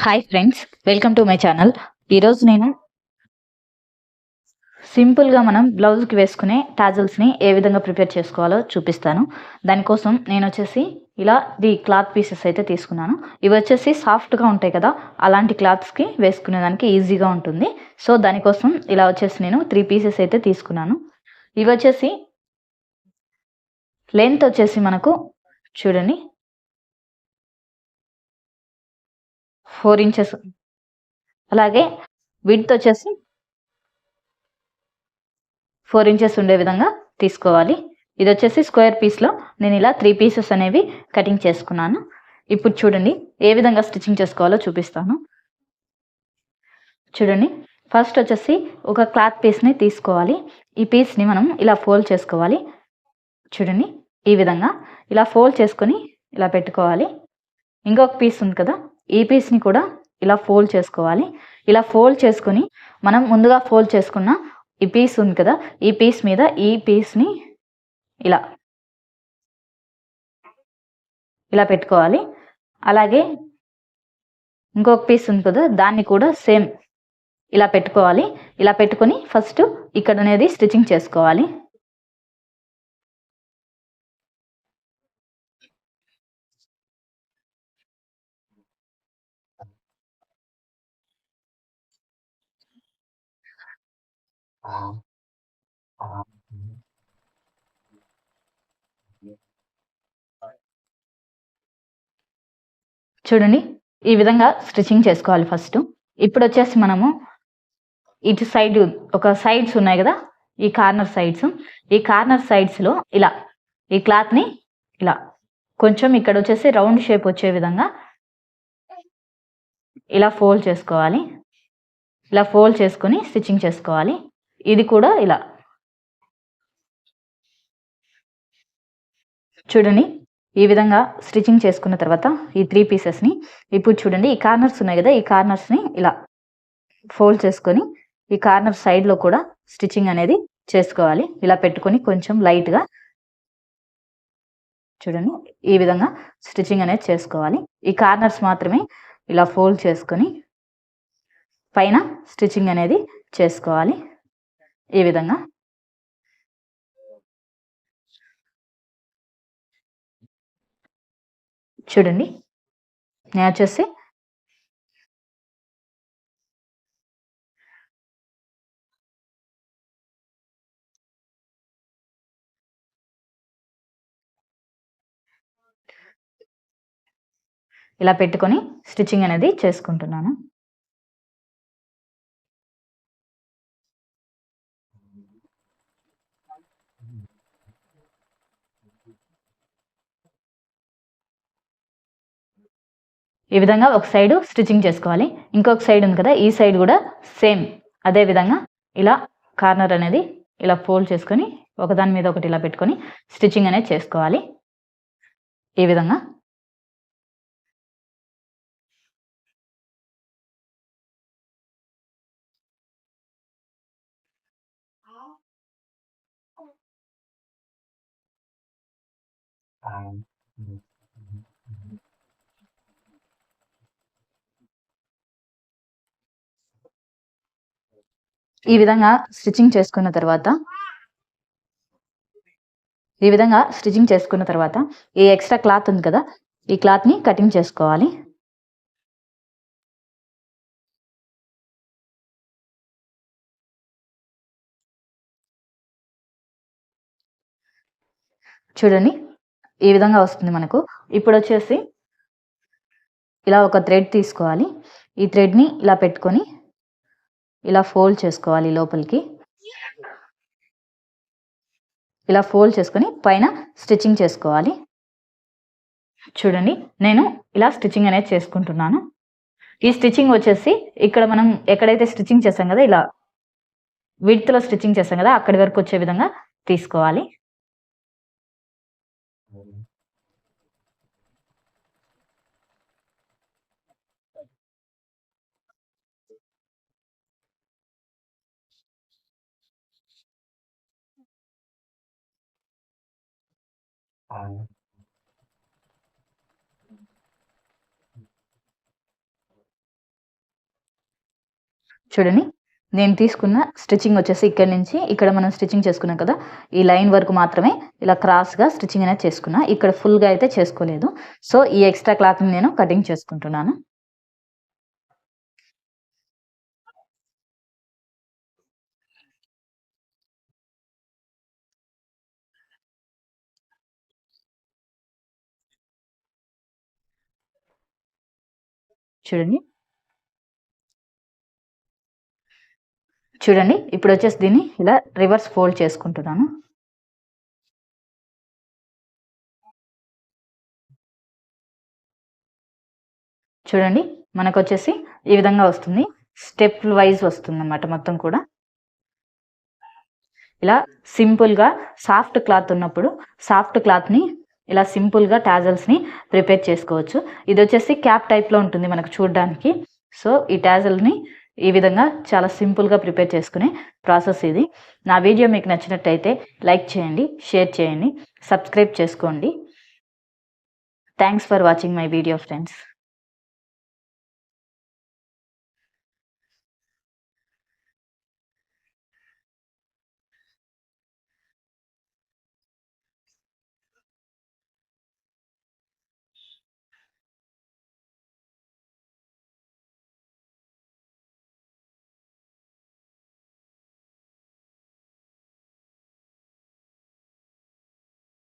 Hi friends, welcome to my channel. ఈరోజు నేను సింపుల్గా మనం బ్లౌజ్కి వేసుకునే టాజల్స్ని ఏ విధంగా ప్రిపేర్ చేసుకోవాలో చూపిస్తాను. దానికోసం నేను వచ్చేసి ఇలా క్లాత్ పీసెస్ అయితే తీసుకున్నాను. ఇవి వచ్చేసి సాఫ్ట్గా ఉంటాయి కదా, అలాంటి క్లాత్స్కి వేసుకునేదానికి ఈజీగా ఉంటుంది. సో దానికోసం ఇలా వచ్చేసి నేను 3 పీసెస్ అయితే తీసుకున్నాను. ఇవి వచ్చేసి లెంత్ వచ్చేసి మనకు చూడండి 4 ఇంచెస్, అలాగే విడ్త్ వచ్చేసి 4 ఇంచెస్ ఉండే విధంగా తీసుకోవాలి. ఇది వచ్చేసి స్క్వేర్ పీస్లో నేను ఇలా 3 పీసెస్ అనేవి కటింగ్ చేసుకున్నాను. ఇప్పుడు చూడండి ఏ విధంగా స్టిచ్చింగ్ చేసుకోవాలో చూపిస్తాను. చూడండి, ఫస్ట్ వచ్చేసి ఒక క్లాత్ పీస్ని తీసుకోవాలి. ఈ పీస్ని మనం ఇలా ఫోల్డ్ చేసుకోవాలి. చూడండి, ఈ విధంగా ఇలా ఫోల్డ్ చేసుకొని ఇలా పెట్టుకోవాలి. ఇంకొక పీస్ ఉంది కదా, ఈ పీస్ని కూడా ఇలా ఫోల్డ్ చేసుకోవాలి. ఇలా ఫోల్డ్ చేసుకొని మనం ముందుగా ఫోల్డ్ చేసుకున్న ఈ పీస్ ఉంది కదా, ఈ పీస్ మీద ఈ పీస్ని ఇలా ఇలా పెట్టుకోవాలి. అలాగే ఇంకొక పీస్ ఉంది కదా, దాన్ని కూడా సేమ్ ఇలా పెట్టుకోవాలి. ఇలా పెట్టుకొని ఫస్ట్ ఇక్కడ అనేది స్టిచ్చింగ్ చేసుకోవాలి. చూడండి, ఈ విధంగా స్టిచ్చింగ్ చేసుకోవాలి ఫస్ట్. ఇప్పుడు వచ్చేసి మనము ఇటు సైడ్ ఒక సైడ్స్ ఉన్నాయి కదా, ఈ కార్నర్ సైడ్స్లో ఇలా ఈ క్లాత్ని ఇలా కొంచెం ఇక్కడ వచ్చేసి రౌండ్ షేప్ వచ్చే విధంగా ఇలా ఫోల్డ్ చేసుకోవాలి. ఇలా ఫోల్డ్ చేసుకొని స్టిచ్చింగ్ చేసుకోవాలి. ఇది కూడా ఇలా చూడండి, ఈ విధంగా స్టిచ్చింగ్ చేసుకున్న తర్వాత ఈ 3 పీసెస్ని ఇప్పుడు చూడండి, ఈ కార్నర్స్ ఉన్నాయి కదా, ఈ కార్నర్స్ని ఇలా ఫోల్డ్ చేసుకొని ఈ కార్నర్ సైడ్లో కూడా స్టిచ్చింగ్ అనేది చేసుకోవాలి. ఇలా పెట్టుకొని కొంచెం లైట్గా చూడండి, ఈ విధంగా స్టిచ్చింగ్ అనేది చేసుకోవాలి. ఈ కార్నర్స్ మాత్రమే ఇలా ఫోల్డ్ చేసుకొని పైన స్టిచ్చింగ్ అనేది చేసుకోవాలి. ఈ విధంగా చూడండి, నేను వచ్చేసి ఇలా పెట్టుకొని స్టిచ్చింగ్ అనేది చేసుకుంటున్నాను. ఈ విధంగా ఒక సైడ్ స్టిచ్చింగ్ చేసుకోవాలి. ఇంకొక సైడ్ ఉంది కదా, ఈ సైడ్ కూడా సేమ్ అదే విధంగా ఇలా కార్నర్ అనేది ఇలా ఫోల్డ్ చేసుకొని ఒకదాని మీద ఒకటి ఇలా పెట్టుకొని స్టిచ్చింగ్ అనేది చేసుకోవాలి. ఈ విధంగా ఈ విధంగా స్టిచ్చింగ్ చేసుకున్న తర్వాత ఈ ఎక్స్ట్రా క్లాత్ ఉంది కదా, ఈ క్లాత్ని కటింగ్ చేసుకోవాలి. చూడండి, ఈ విధంగా వస్తుంది మనకు. ఇప్పుడు వచ్చేసి ఇలా ఒక థ్రెడ్ తీసుకోవాలి. ఈ థ్రెడ్ని ఇలా పెట్టుకొని ఇలా ఫోల్డ్ చేసుకోవాలి లోపలికి. ఇలా ఫోల్డ్ చేసుకొని పైన స్టిచ్చింగ్ చేసుకోవాలి. చూడండి, నేను ఇలా స్టిచ్చింగ్ అనేది చేసుకుంటున్నాను. ఈ స్టిచ్చింగ్ వచ్చేసి ఇక్కడ మనం ఎక్కడైతే స్టిచ్చింగ్ చేసాం కదా, ఇలా విడ్త్లో స్టిచ్చింగ్ చేసాం కదా, అక్కడి వరకు వచ్చే విధంగా తీసుకోవాలి. చూడండి నేను తీసుకున్న స్టిచ్చింగ్ వచ్చేసి ఇక్కడ నుంచి ఇక్కడ మనం స్టిచ్చింగ్ చేసుకున్నాం కదా, ఈ లైన్ వరకు మాత్రమే ఇలా క్రాస్గా స్టిచ్చింగ్ అనేది చేసుకున్నా. ఇక్కడ ఫుల్గా అయితే చేసుకోలేదు. సో ఈ ఎక్స్ట్రా క్లాత్ని నేను కటింగ్ చేసుకుంటున్నాను. చూడండి చూడండి ఇప్పుడు వచ్చేసి దీన్ని ఇలా రివర్స్ ఫోల్డ్ చేసుకుంటున్నాను. చూడండి మనకు వచ్చేసి ఈ విధంగా వస్తుంది. స్టెప్ వైజ్ వస్తుంది అన్నమాట మొత్తం కూడా. ఇలా సింపుల్గా సాఫ్ట్ క్లాత్ ఉన్నప్పుడు సాఫ్ట్ క్లాత్ని ఇలా సింపుల్గా టాజల్స్ని ప్రిపేర్ చేసుకోవచ్చు. ఇది వచ్చేసి క్యాప్ టైప్లో ఉంటుంది మనకు చూడడానికి. సో ఈ టాజల్ని ఈ విధంగా చాలా సింపుల్గా ప్రిపేర్ చేసుకునే ప్రాసెస్ ఇది. నా వీడియో మీకు నచ్చినట్టయితే లైక్ చేయండి, షేర్ చేయండి, సబ్స్క్రైబ్ చేసుకోండి. Thanks for watching my video friends.